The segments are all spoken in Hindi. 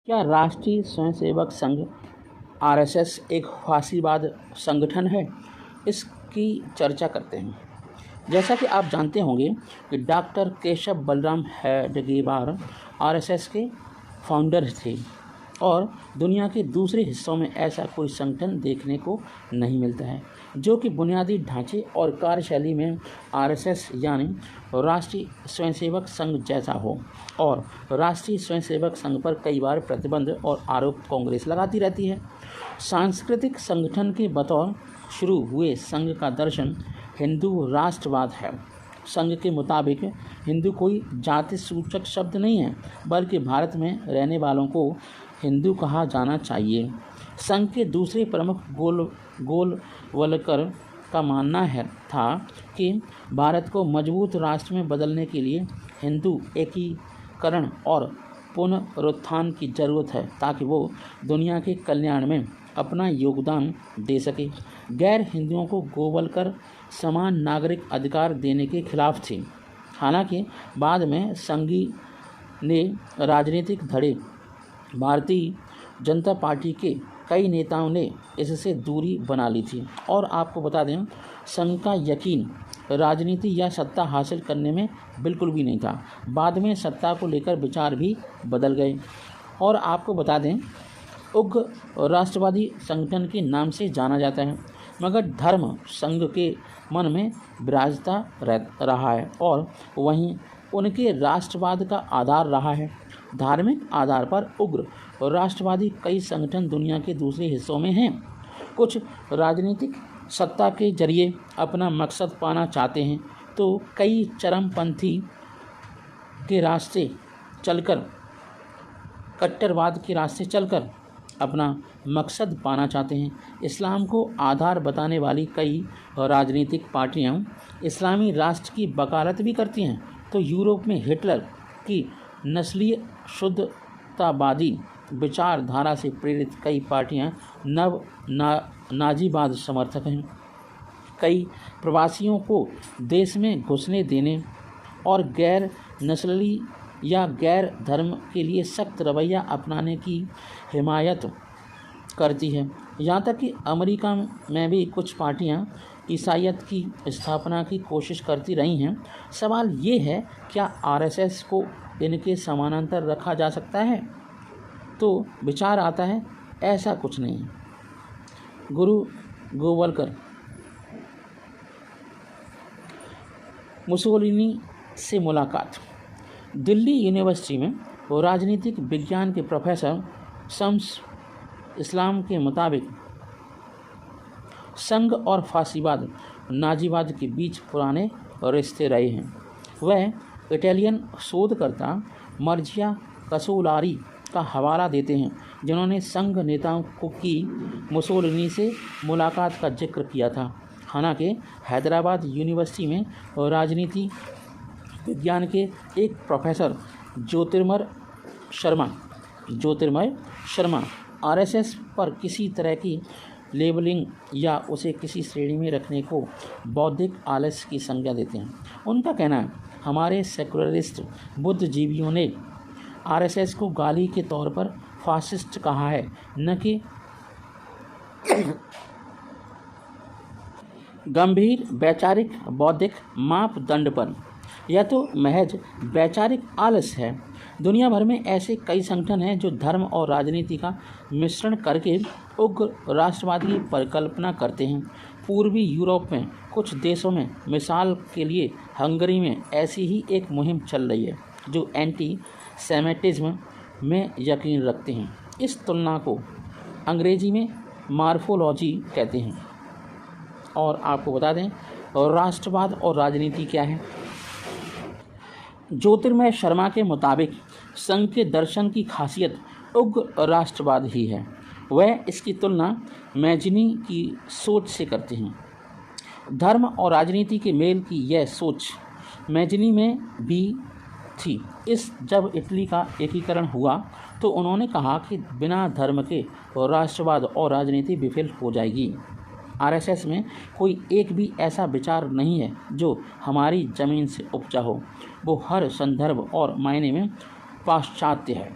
क्या राष्ट्रीय स्वयंसेवक संघ आरएसएस एक फासीवाद संगठन है? इसकी चर्चा करते हैं। जैसा कि आप जानते होंगे कि डॉक्टर केशव बलराम हेडगेवार आरएसएस के फाउंडर थे और दुनिया के दूसरे हिस्सों में ऐसा कोई संगठन देखने को नहीं मिलता है जो कि बुनियादी ढांचे और कार्यशैली में आरएसएस यानी राष्ट्रीय स्वयंसेवक संघ जैसा हो। और राष्ट्रीय स्वयंसेवक संघ पर कई बार प्रतिबंध और आरोप कांग्रेस लगाती रहती है। सांस्कृतिक संगठन के बतौर शुरू हुए संघ का दर्शन हिंदू राष्ट्रवाद है। संघ के मुताबिक हिंदू कोई जाति सूचक शब्द नहीं है, बल्कि भारत में रहने वालों को हिंदू कहा जाना चाहिए। संघ के दूसरे प्रमुख गोलवलकर का मानना था कि भारत को मजबूत राष्ट्र में बदलने के लिए हिंदू एकीकरण और पुनरुत्थान की जरूरत है ताकि वो दुनिया के कल्याण में अपना योगदान दे सके। गैर हिंदुओं को गोवलकर समान नागरिक अधिकार देने के खिलाफ थे। हालांकि बाद में संघी ने राजनीतिक धड़े भारतीय जनता पार्टी के कई नेताओं ने इससे दूरी बना ली थी। और आपको बता दें, संघ का यकीन राजनीति या सत्ता हासिल करने में बिल्कुल भी नहीं था। बाद में सत्ता को लेकर विचार भी बदल गए। और आपको बता दें, उग्र राष्ट्रवादी संगठन के नाम से जाना जाता है, मगर धर्म संघ के मन में विराजता रहा है और वहीं उनके राष्ट्रवाद का आधार रहा है। धार्मिक आधार पर उग्र राष्ट्रवादी कई संगठन दुनिया के दूसरे हिस्सों में हैं। कुछ राजनीतिक सत्ता के जरिए अपना मकसद पाना चाहते हैं, तो कई चरमपंथी के रास्ते चलकर कट्टरवाद के रास्ते चलकर अपना मकसद पाना चाहते हैं। इस्लाम को आधार बताने वाली कई राजनीतिक पार्टियां इस्लामी राष्ट्र की वकालत भी करती हैं, तो यूरोप में हिटलर की नस्लीय शुद्धतावादी विचारधारा से प्रेरित कई पार्टियां नाजीवाद समर्थक हैं। कई प्रवासियों को देश में घुसने देने और गैर नस्ली या गैर धर्म के लिए सख्त रवैया अपनाने की हिमायत करती है। यहाँ तक कि अमेरिका में भी कुछ पार्टियाँ ईसाईयत की स्थापना की कोशिश करती रही हैं। सवाल ये है, क्या आरएसएस को इनके समानांतर रखा जा सकता है? तो विचार आता है, ऐसा कुछ नहीं। गुरु गोवलकर मुसोलिनी से मुलाकात। दिल्ली यूनिवर्सिटी में राजनीतिक विज्ञान के प्रोफेसर शम्स इस्लाम के मुताबिक संघ और फासीवाद नाजीवाद के बीच पुराने रिश्ते रहे हैं। वह इटालियन शोधकर्ता मर्जिया कसोलारी का हवाला देते हैं, जिन्होंने संघ नेताओं की मुसोलिनी से मुलाकात का जिक्र किया था। हालांकि हैदराबाद यूनिवर्सिटी में राजनीति विज्ञान के एक प्रोफेसर ज्योतिर्मय शर्मा आरएसएस पर किसी तरह की लेबलिंग या उसे किसी श्रेणी में रखने को बौद्धिक आलस्य की संज्ञा देते हैं। उनका कहना है, हमारे सेकुलरिस्ट बुद्धिजीवियों ने आरएसएस को गाली के तौर पर फासिस्ट कहा है, न कि गंभीर वैचारिक बौद्धिक मापदंड पर। यह तो महज वैचारिक आलस्य है। दुनिया भर में ऐसे कई संगठन हैं जो धर्म और राजनीति का मिश्रण करके उग्र राष्ट्रवाद की परिकल्पना करते हैं। पूर्वी यूरोप में कुछ देशों में, मिसाल के लिए हंगरी में, ऐसी ही एक मुहिम चल रही है जो एंटी सेमिटिज्म में यकीन रखते हैं। इस तुलना को अंग्रेजी में मार्फोलॉजी कहते हैं। और आपको बता दें, राष्ट्रवाद और राजनीति क्या है। ज्योतिर्मय शर्मा के मुताबिक संघ के दर्शन की खासियत उग्र राष्ट्रवाद ही है। वह इसकी तुलना मैजिनी की सोच से करते हैं। धर्म और राजनीति के मेल की यह सोच मैजिनी में भी थी। जब इटली का एकीकरण हुआ तो उन्होंने कहा कि बिना धर्म के राष्ट्रवाद और राजनीति विफल हो जाएगी। आरएसएस में कोई एक भी ऐसा विचार नहीं है जो हमारी ज़मीन से उपजा हो। वो हर संदर्भ और मायने में पाश्चात्य है।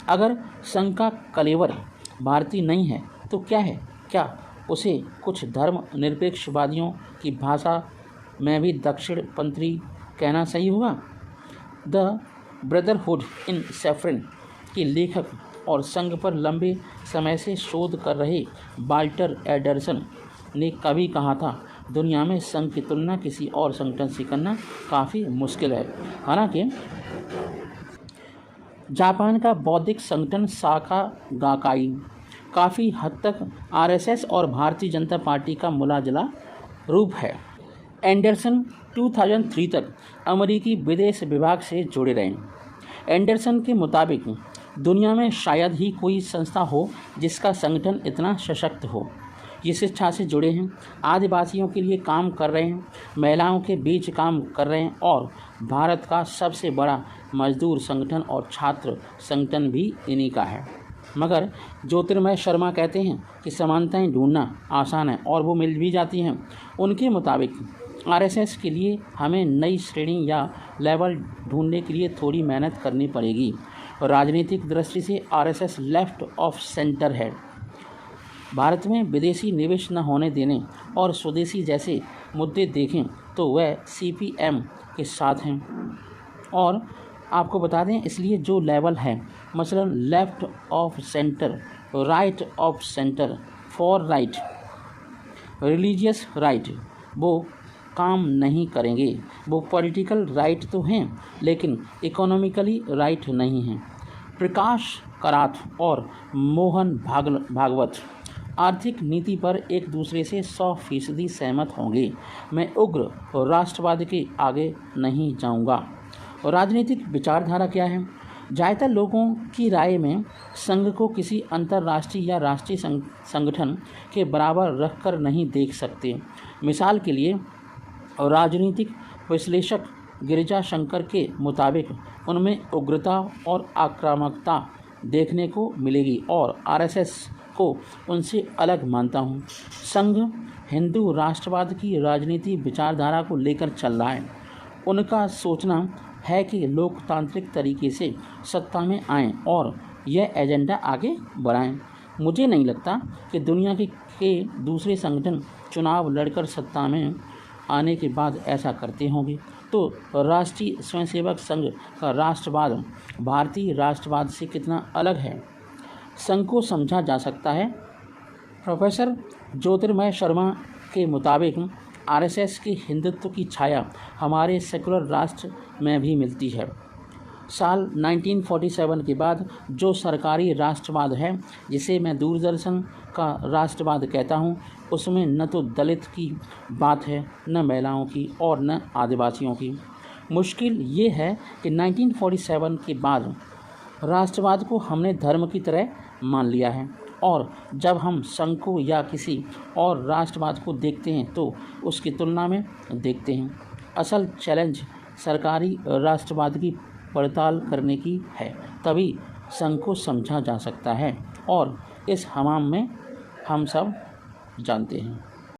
अगर संघ का कलेवर भारतीय नहीं है तो क्या है? क्या उसे कुछ धर्म निरपेक्षवादियों की भाषा में भी दक्षिणपंथी कहना सही होगा? द ब्रदरहुड इन सफरिंग के लेखक और संघ पर लंबे समय से शोध कर रहे वाल्टर एंडरसन ने कभी कहा था, दुनिया में संघ की तुलना किसी और संगठन से करना काफ़ी मुश्किल है। हालांकि जापान का बौद्धिक संगठन शाखा गाकाई काफ़ी हद तक आरएसएस और भारतीय जनता पार्टी का मिला-जुला रूप है। एंडरसन 2003 तक अमेरिकी विदेश विभाग से जुड़े रहे। एंडरसन के मुताबिक दुनिया में शायद ही कोई संस्था हो जिसका संगठन इतना सशक्त हो। ये शिक्षा से जुड़े हैं, आदिवासियों के लिए काम कर रहे हैं, महिलाओं के बीच काम कर रहे हैं और भारत का सबसे बड़ा मजदूर संगठन और छात्र संगठन भी इन्हीं का है। मगर ज्योतिर्मय शर्मा कहते हैं कि समानताएं ढूंढना आसान है और वो मिल भी जाती हैं। उनके मुताबिक आरएसएस के लिए हमें नई श्रेणी या लेवल ढूंढने के लिए थोड़ी मेहनत करनी पड़ेगी। राजनीतिक दृष्टि से आरएसएस लेफ्ट ऑफ सेंटर है। भारत में विदेशी निवेश न होने देने और स्वदेशी जैसे मुद्दे देखें तो वह सीपीएम के साथ हैं। और आपको बता दें, इसलिए जो लेवल है, मसलन left of centre, right of centre, for right, religious right, वो काम नहीं करेंगे। वो पॉलिटिकल राइट तो हैं लेकिन इकोनॉमिकली राइट नहीं हैं। प्रकाश करात और मोहन भागवत आर्थिक नीति पर एक दूसरे से 100% सहमत होंगे। मैं उग्र राष्ट्रवाद के आगे नहीं जाऊंगा। राजनीतिक विचारधारा क्या है? ज़्यादातर लोगों की राय में संघ को किसी अंतर्राष्ट्रीय या राष्ट्रीय संगठन के बराबर रखकर नहीं देख सकते। मिसाल के लिए राजनीतिक विश्लेषक गिरिजा शंकर के मुताबिक उनमें उग्रता और आक्रामकता देखने को मिलेगी और आरएसएस को उनसे अलग मानता हूँ। संघ हिंदू राष्ट्रवाद की राजनीति विचारधारा को लेकर चल रहा है। उनका सोचना है कि लोकतांत्रिक तरीके से सत्ता में आएं और यह एजेंडा आगे बढ़ाएं। मुझे नहीं लगता कि दुनिया के दूसरे संगठन चुनाव लड़कर सत्ता में आने के बाद ऐसा करते होंगे। तो राष्ट्रीय स्वयंसेवक संघ का राष्ट्रवाद भारतीय राष्ट्रवाद से कितना अलग है? संघ को समझा जा सकता है। प्रोफेसर ज्योतिर्मय शर्मा के मुताबिक आरएसएस की हिंदुत्व की छाया हमारे सेकुलर राष्ट्र में भी मिलती है। साल 1947 के बाद जो सरकारी राष्ट्रवाद है, जिसे मैं दूरदर्शन का राष्ट्रवाद कहता हूँ, उसमें न तो दलित की बात है, न महिलाओं की और न आदिवासियों की। मुश्किल ये है कि 1947 के बाद राष्ट्रवाद को हमने धर्म की तरह मान लिया है और जब हम संघ को या किसी और राष्ट्रवाद को देखते हैं तो उसकी तुलना में देखते हैं। असल चैलेंज सरकारी राष्ट्रवाद की पड़ताल करने की है, तभी संघ को समझा जा सकता है और इस हमाम में हम सब जानते हैं।